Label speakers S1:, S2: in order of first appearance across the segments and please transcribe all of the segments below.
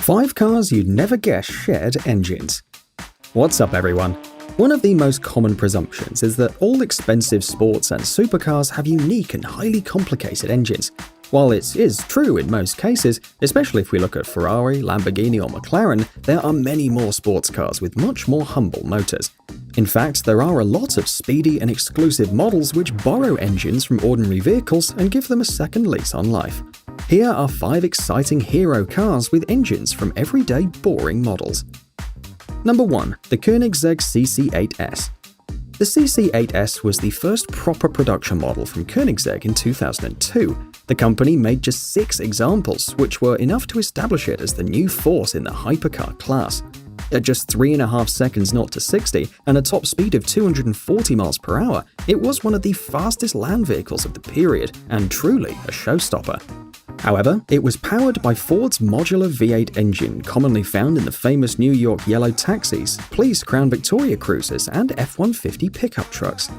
S1: 5 cars you'd never guess shared engines. What's up, everyone? One of the most common presumptions is that all expensive sports and supercars have unique and highly complicated engines. While it is true in most cases, especially if we look at Ferrari, Lamborghini or McLaren, there are many more sports cars with much more humble motors. In fact, there are a lot of speedy and exclusive models which borrow engines from ordinary vehicles and give them a second lease on life. Here are 5 exciting hero cars with engines from everyday boring models. Number 1. The Koenigsegg CC8S. The CC8S was the first proper production model from Koenigsegg in 2002. The company made just 6 examples, which were enough to establish it as the new force in the hypercar class. At just 3.5 seconds 0 to 60 and a top speed of 240 miles per hour, it was one of the fastest land vehicles of the period and truly a showstopper. However, it was powered by Ford's modular V8 engine commonly found in the famous New York yellow taxis, police Crown Victoria cruisers, and F-150 pickup trucks.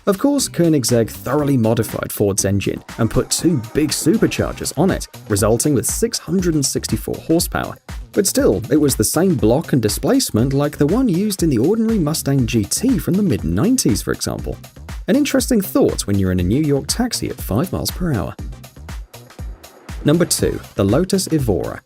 S1: Of course, Koenigsegg thoroughly modified Ford's engine and put 2 big superchargers on it, resulting with 664 horsepower. But still, it was the same block and displacement like the one used in the ordinary Mustang GT from the mid-90s, for example. An interesting thought when you're in a New York taxi at 5 miles per hour. Number 2. The Lotus Evora.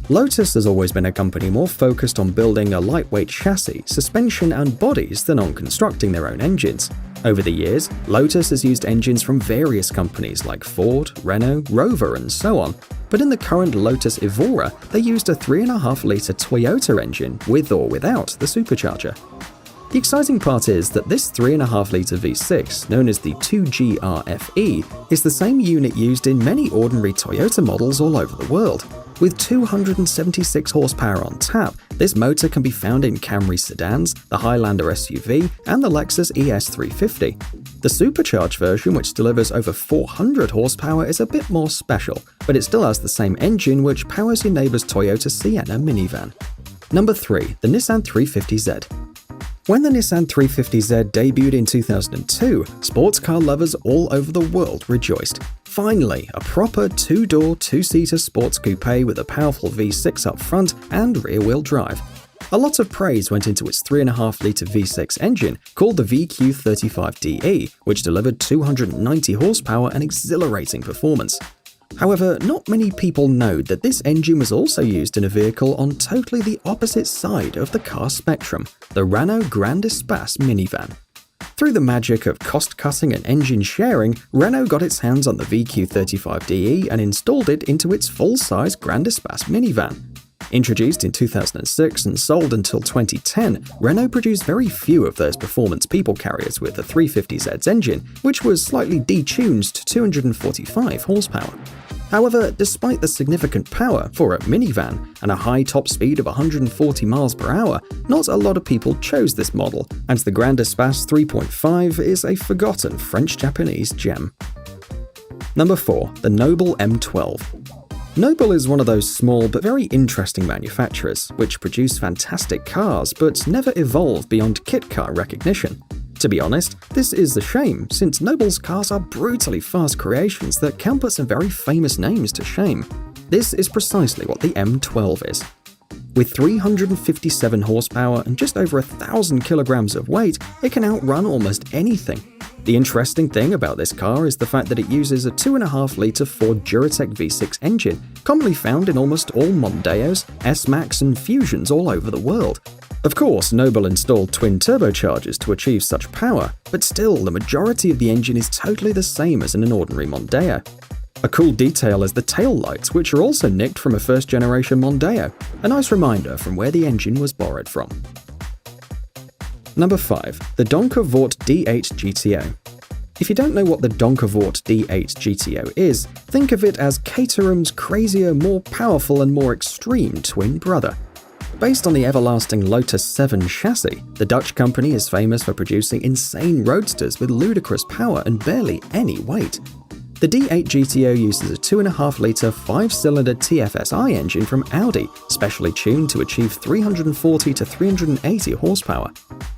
S1: Lotus has always been a company more focused on building a lightweight chassis, suspension and bodies than on constructing their own engines. Over the years, Lotus has used engines from various companies like Ford, Renault, Rover and so on, but in the current Lotus Evora, they used a 3.5-litre Toyota engine with or without the supercharger. The exciting part is that this 3.5-litre V6, known as the 2GRFE, is the same unit used in many ordinary Toyota models all over the world. With 276 horsepower on tap, this motor can be found in Camry sedans, the Highlander SUV, and the Lexus ES350. The supercharged version, which delivers over 400 horsepower, is a bit more special, but it still has the same engine which powers your neighbor's Toyota Sienna minivan. Number 3. The Nissan 350Z. When the Nissan 350Z debuted in 2002, sports car lovers all over the world rejoiced. Finally, a proper 2-door, 2-seater sports coupe with a powerful V6 up front and rear-wheel drive. A lot of praise went into its 3.5-litre V6 engine called the VQ35DE, which delivered 290 horsepower and exhilarating performance. However, not many people know that this engine was also used in a vehicle on totally the opposite side of the car spectrum, the Renault Grand Espace minivan. Through the magic of cost-cutting and engine sharing, Renault got its hands on the VQ35DE and installed it into its full-size Grand Espace minivan. Introduced in 2006 and sold until 2010, Renault produced very few of those performance people carriers with the 350Z's engine, which was slightly detuned to 245 horsepower. However, despite the significant power for a minivan and a high top speed of 140 miles per hour, not a lot of people chose this model, and the Grand Espace 3.5 is a forgotten French-Japanese gem. Number 4. The Noble M12. Noble is one of those small but very interesting manufacturers, which produce fantastic cars but never evolve beyond kit car recognition. To be honest, this is a shame, since Noble's cars are brutally fast creations that can put some very famous names to shame. This is precisely what the M12 is. With 357 horsepower and just over 1,000 kilograms of weight, it can outrun almost anything. The interesting thing about this car is the fact that it uses a 2.5-litre Ford Duratec V6 engine, commonly found in almost all Mondeos, S-Max and Fusions all over the world. Of course, Noble installed twin turbochargers to achieve such power, but still, the majority of the engine is totally the same as in an ordinary Mondeo. A cool detail is the tail lights, which are also nicked from a first-generation Mondeo, a nice reminder from where the engine was borrowed from. Number 5. The Donkervoort D8 GTO. If you don't know what the Donkervoort D8 GTO is, think of it as Caterham's crazier, more powerful and more extreme twin brother. Based on the everlasting Lotus 7 chassis, the Dutch company is famous for producing insane roadsters with ludicrous power and barely any weight. The D8 GTO uses a 2.5-litre 5-cylinder TFSI engine from Audi, specially tuned to achieve 340 to 380 horsepower.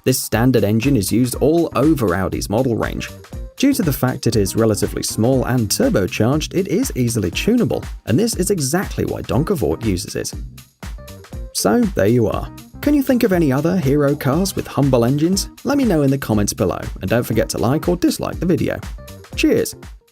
S1: This standard engine is used all over Audi's model range. Due to the fact it is relatively small and turbocharged, it is easily tunable, and this is exactly why Donkervoort uses it. So there you are. Can you think of any other hero cars with humble engines? Let me know in the comments below, and don't forget to like or dislike the video. Cheers!